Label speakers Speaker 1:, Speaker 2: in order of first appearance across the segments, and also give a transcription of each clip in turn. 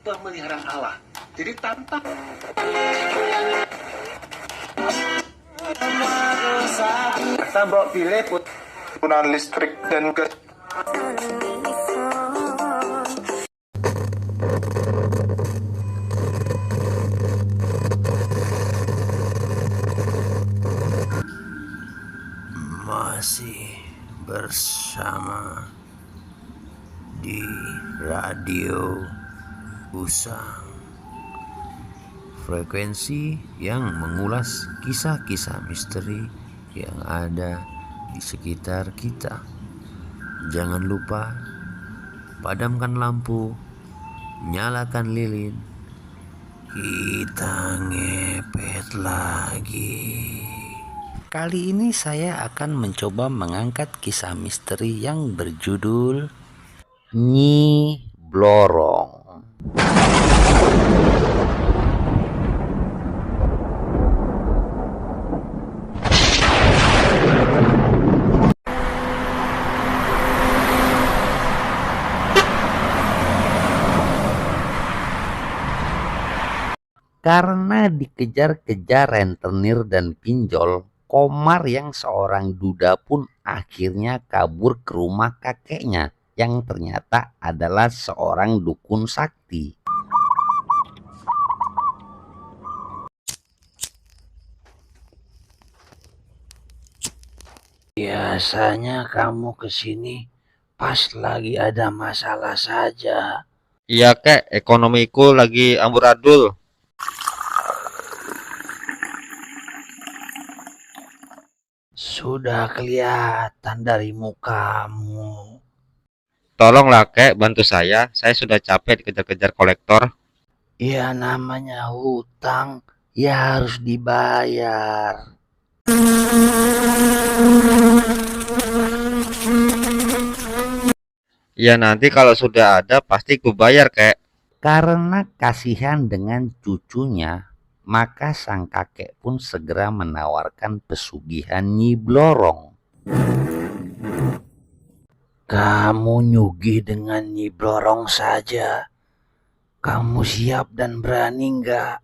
Speaker 1: pemeliharaan Allah. Jadi tantang kita bawa pilih penggunaan listrik dan gas.
Speaker 2: Masih bersama di Radio Usang, frekuensi yang mengulas kisah-kisah misteri yang ada di sekitar kita. Jangan lupa padamkan lampu, nyalakan lilin, kita ngepet lagi. Kali ini saya akan mencoba mengangkat kisah misteri yang berjudul Nyi Blorong. Karena dikejar-kejar rentenir dan pinjol, Komar yang seorang duda pun akhirnya kabur ke rumah kakeknya yang ternyata adalah seorang dukun sakti. Biasanya kamu kesini pas lagi ada masalah saja.
Speaker 3: Iya kek, ekonomiku lagi amburadul.
Speaker 2: Sudah kelihatan dari mukamu.
Speaker 3: Tolonglah kek, bantu saya sudah capek dikejar-kejar kolektor.
Speaker 2: Ya namanya hutang, ya harus dibayar.
Speaker 3: Ya nanti kalau sudah ada pasti ku bayar kek.
Speaker 2: Karena kasihan dengan cucunya, maka sang kakek pun segera menawarkan pesugihan Nyi Blorong. Kamu nyugih dengan Nyi Blorong saja. Kamu siap dan berani enggak?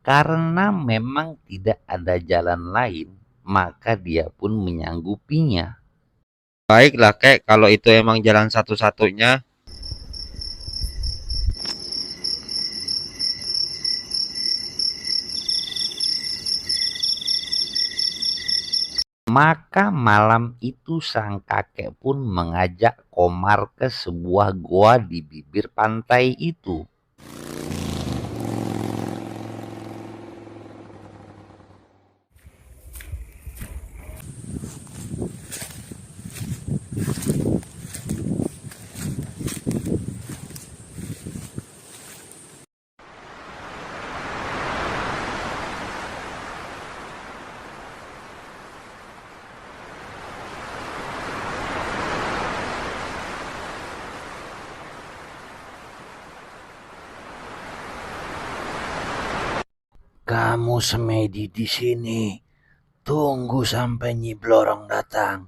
Speaker 2: Karena memang tidak ada jalan lain, maka dia pun menyanggupinya.
Speaker 3: Baiklah kek, kalau itu emang jalan satu-satunya.
Speaker 2: Maka malam itu sang kakek pun mengajak Komar ke sebuah goa di bibir pantai itu. Kamu semedi di sini. Tunggu sampai Nyi Blorong datang.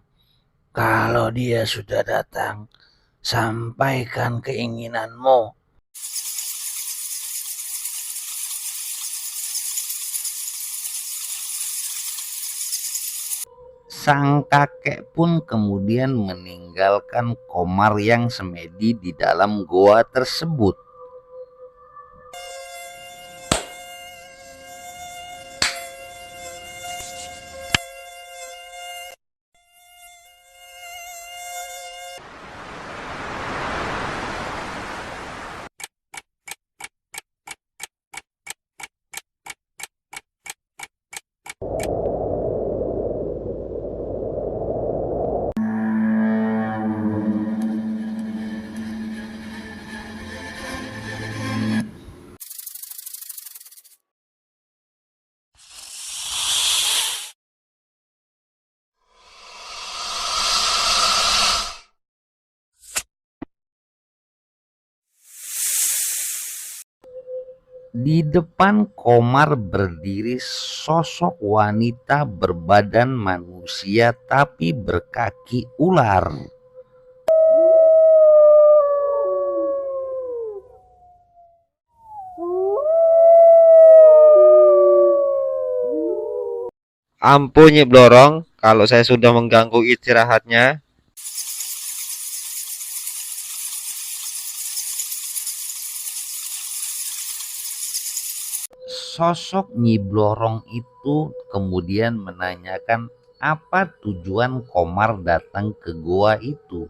Speaker 2: Kalau dia sudah datang, sampaikan keinginanmu. Sang kakek pun kemudian meninggalkan Komar yang semedi di dalam goa tersebut. Di depan Komar berdiri sosok wanita berbadan manusia tapi berkaki ular.
Speaker 3: Ampun Nyi Blorong, kalau saya sudah mengganggu istirahatnya.
Speaker 2: Sosok Nyi Blorong itu kemudian menanyakan apa tujuan Komar datang ke gua itu.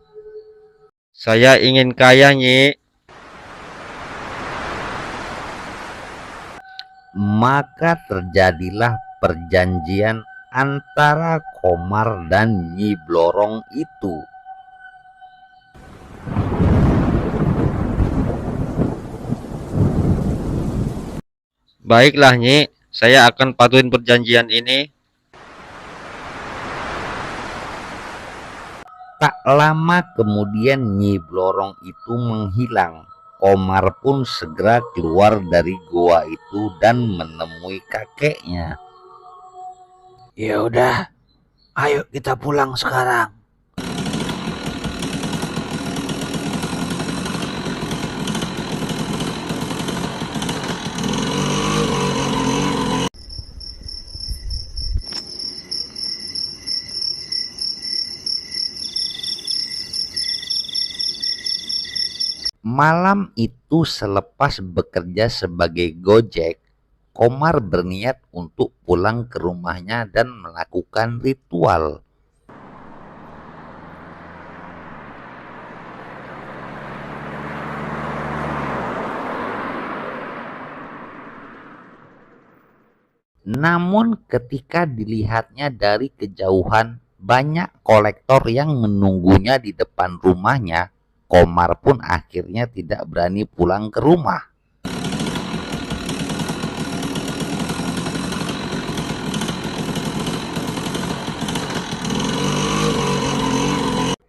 Speaker 3: Saya ingin kaya Nyi.
Speaker 2: Maka terjadilah perjanjian antara Komar dan Nyi Blorong itu.
Speaker 3: Baiklah Nyi, saya akan patuhin perjanjian ini.
Speaker 2: Tak lama kemudian Nyi Blorong itu menghilang. Komar pun segera keluar dari goa itu dan menemui kakeknya. Ya udah, ayo kita pulang sekarang. Malam itu selepas bekerja sebagai Gojek, Komar berniat untuk pulang ke rumahnya dan melakukan ritual. Namun ketika dilihatnya dari kejauhan, banyak kolektor yang menunggunya di depan rumahnya. Komar pun akhirnya tidak berani pulang ke rumah.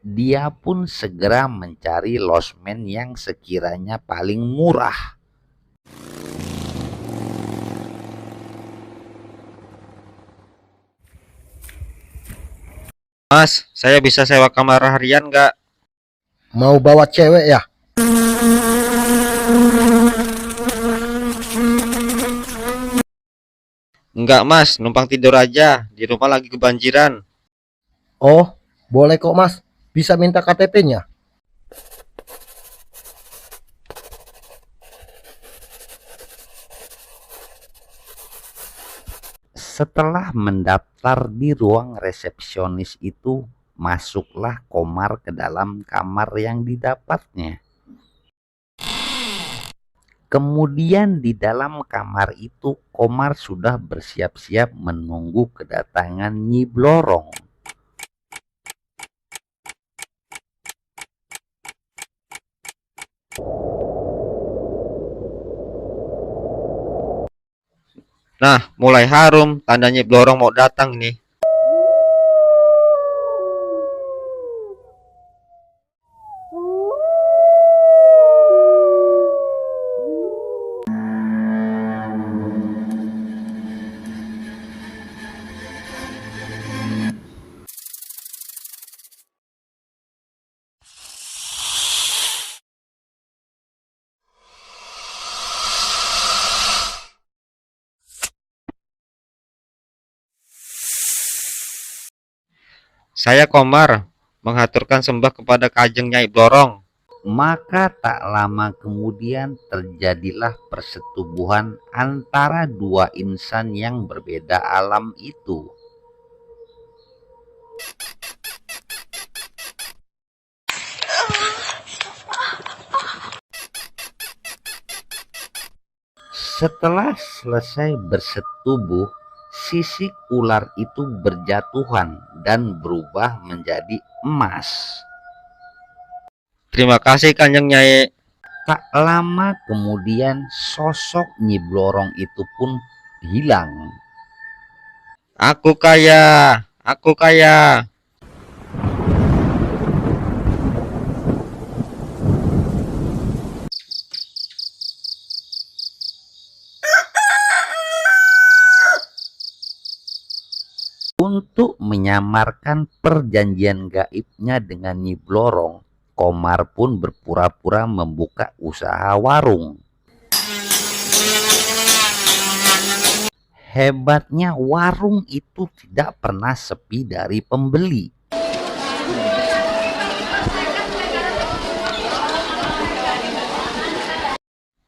Speaker 2: Dia pun segera mencari losmen yang sekiranya paling murah.
Speaker 3: Mas, saya bisa sewa kamar harian nggak?
Speaker 4: Mau bawa cewek ya?
Speaker 3: Enggak mas, numpang tidur aja. Di rumah lagi kebanjiran.
Speaker 4: Oh, boleh kok mas. Bisa minta KTP-nya?
Speaker 2: Setelah mendaftar di ruang resepsionis itu, masuklah Komar ke dalam kamar yang didapatnya. Kemudian di dalam kamar itu Komar sudah bersiap-siap menunggu kedatangan Nyi Blorong.
Speaker 3: Nah, mulai harum. Tandanya Blorong mau datang nih. Saya Komar, menghaturkan sembah kepada Kajeng Nyai Blorong.
Speaker 2: Maka tak lama kemudian terjadilah persetubuhan antara dua insan yang berbeda alam itu. Setelah selesai bersetubuh, sisik ular itu berjatuhan dan berubah menjadi emas.
Speaker 3: Terima kasih Kanjeng Nyai.
Speaker 2: Tak lama kemudian sosok Nyi Blorong itu pun hilang.
Speaker 3: Aku kaya, aku kaya.
Speaker 2: Untuk menyamarkan perjanjian gaibnya dengan Nyi Blorong, Komar pun berpura-pura membuka usaha warung. Hebatnya warung itu tidak pernah sepi dari pembeli.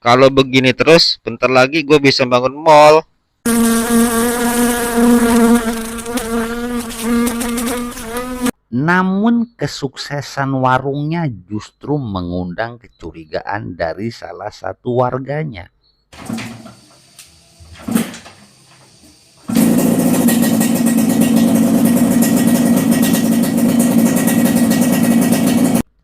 Speaker 3: Kalau begini terus, bentar lagi gue bisa bangun mall.
Speaker 2: Namun kesuksesan warungnya justru mengundang kecurigaan dari salah satu warganya.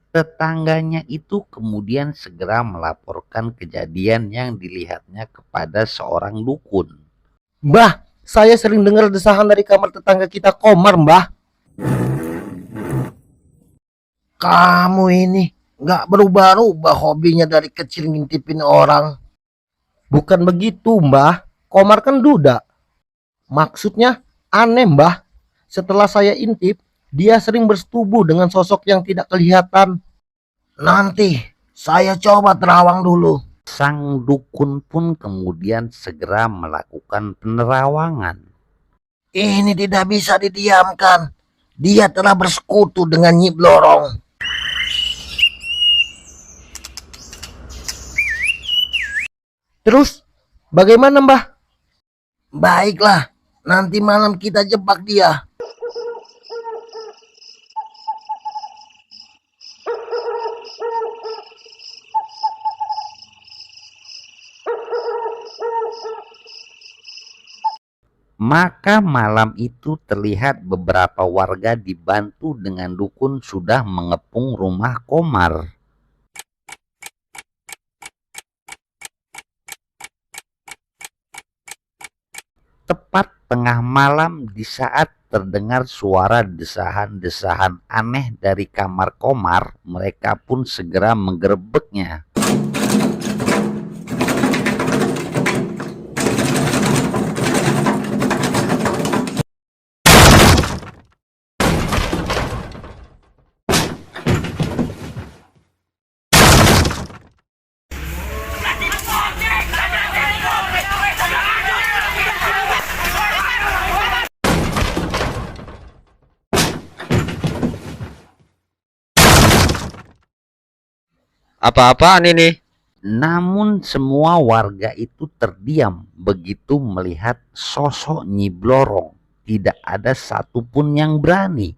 Speaker 2: Tetangganya itu kemudian segera melaporkan kejadian yang dilihatnya kepada seorang dukun.
Speaker 4: Mbah, saya sering dengar desahan dari kamar tetangga kita Komar, Mbah. Kamu ini nggak berubah-ubah hobinya dari kecil ngintipin orang. Bukan begitu, Mbah. Komar kan duda. Maksudnya aneh, Mbah. Setelah saya intip, dia sering bersetubuh dengan sosok yang tidak kelihatan. Nanti saya coba terawang dulu.
Speaker 2: Sang dukun pun kemudian segera melakukan penerawangan.
Speaker 4: Ini tidak bisa didiamkan. Dia telah bersekutu dengan Nyi Blorong. Terus, bagaimana, Mbah? Baiklah, nanti malam kita jebak dia.
Speaker 2: Maka malam itu terlihat beberapa warga dibantu dengan dukun sudah mengepung rumah Komar. Tepat tengah malam di saat terdengar suara desahan-desahan aneh dari kamar Komar, mereka pun segera menggerebeknya.
Speaker 3: Apa-apaan ini?
Speaker 2: Namun semua warga itu terdiam begitu melihat sosok Nyi Blorong. Tidak ada satupun yang berani.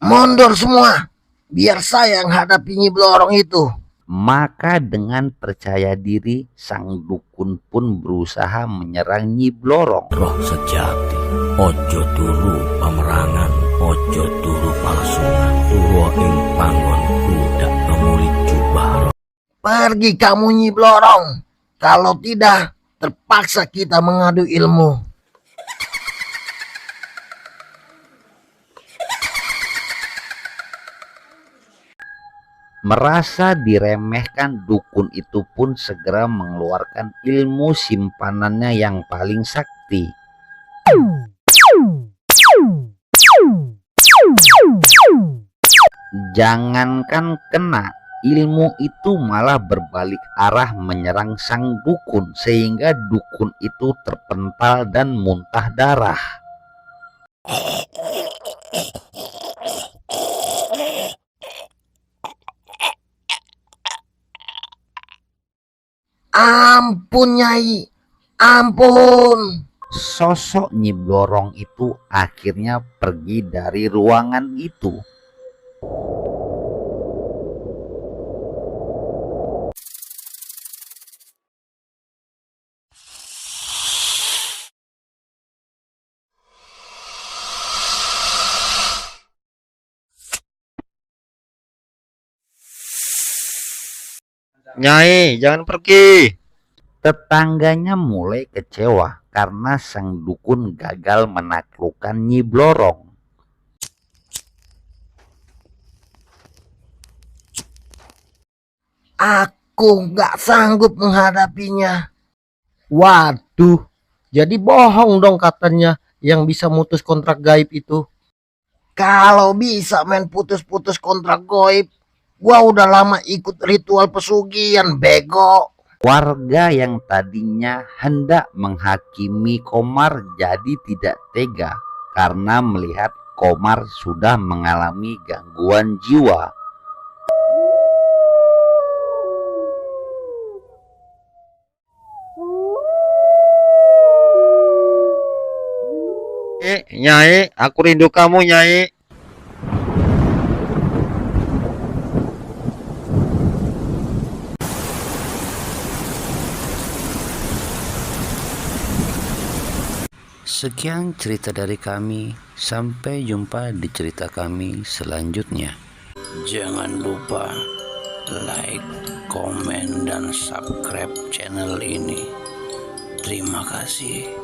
Speaker 4: Mundur semua, biar saya yang hadapi Nyi Blorong itu.
Speaker 2: Maka dengan percaya diri sang dukun pun berusaha menyerang Nyi Blorong.
Speaker 5: Roh sejati, ojo turu pamerangan, ojo turu palsungan, turu ing panggon budak pemulik jubah.
Speaker 4: Pergi kamu Nyi Blorong. Kalau tidak, terpaksa kita mengadu ilmu.
Speaker 2: Merasa diremehkan, dukun itu pun segera mengeluarkan ilmu simpanannya yang paling sakti. Jangankan kena, ilmu itu malah berbalik arah menyerang sang dukun sehingga dukun itu terpental dan muntah darah.
Speaker 4: Ampun Nyai, ampun.
Speaker 2: Sosok Nyi Blorong itu akhirnya pergi dari ruangan itu.
Speaker 3: Nyai, jangan pergi.
Speaker 2: Tetangganya mulai kecewa karena sang dukun gagal menaklukkan Nyi Blorong.
Speaker 4: Aku nggak sanggup menghadapinya. Waduh, Jadi bohong dong katanya yang bisa mutus kontrak gaib itu. Kalau bisa main putus-putus kontrak gaib, gua udah lama ikut ritual pesugihan, bego.
Speaker 2: Warga yang tadinya hendak menghakimi Komar jadi tidak tega karena melihat Komar sudah mengalami gangguan jiwa.
Speaker 3: Nyai, aku rindu kamu, Nyai.
Speaker 2: Sekian cerita dari kami, sampai jumpa di cerita kami selanjutnya. Jangan lupa like, komen, dan subscribe channel ini. Terima kasih.